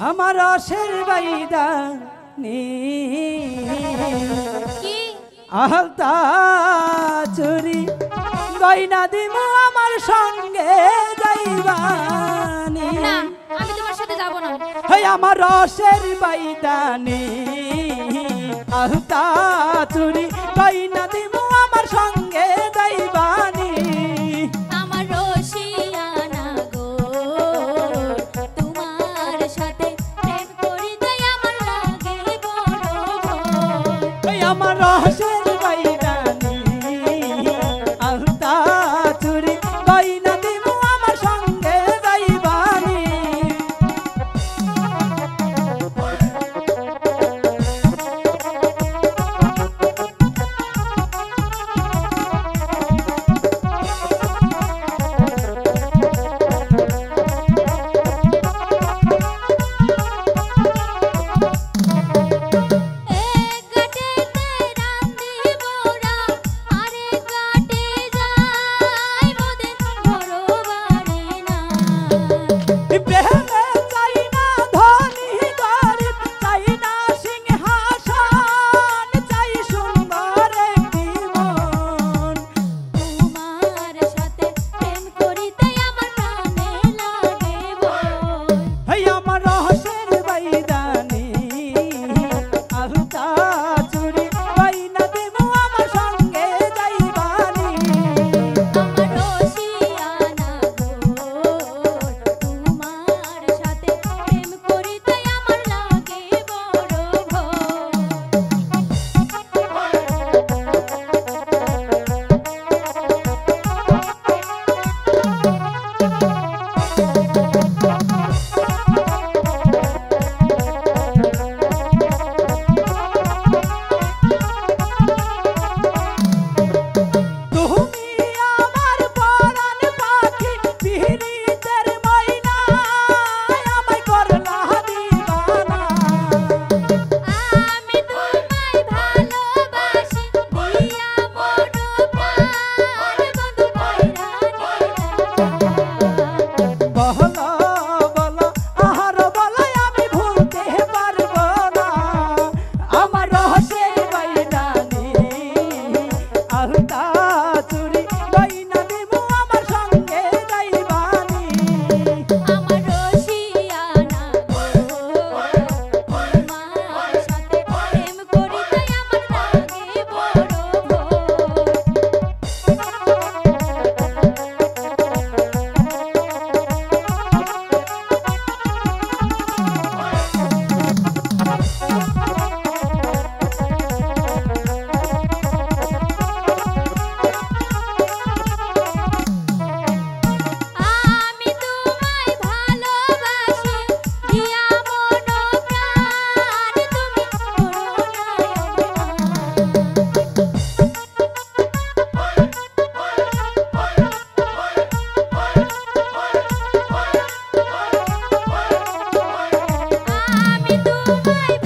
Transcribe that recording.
আমার রসের বাইদা নি আলতা চুরি গয়না দিমু আমার সঙ্গে যাইবানি। না আমি তোমার সাথে যাব না। হে আমার রসের বাইদা নি আলতা চুরি গয়না দিমু আমার সঙ্গে যাইবানি। আমার রসিয়ানা গো তোমার সাথে প্রেম করিতে আমার লাগে বড় ভয়। এই আমার রসের বাইদা নি আলতা চুরি গয়না দিমু আমার সঙ্গে যাইবানি। আমি তোমায়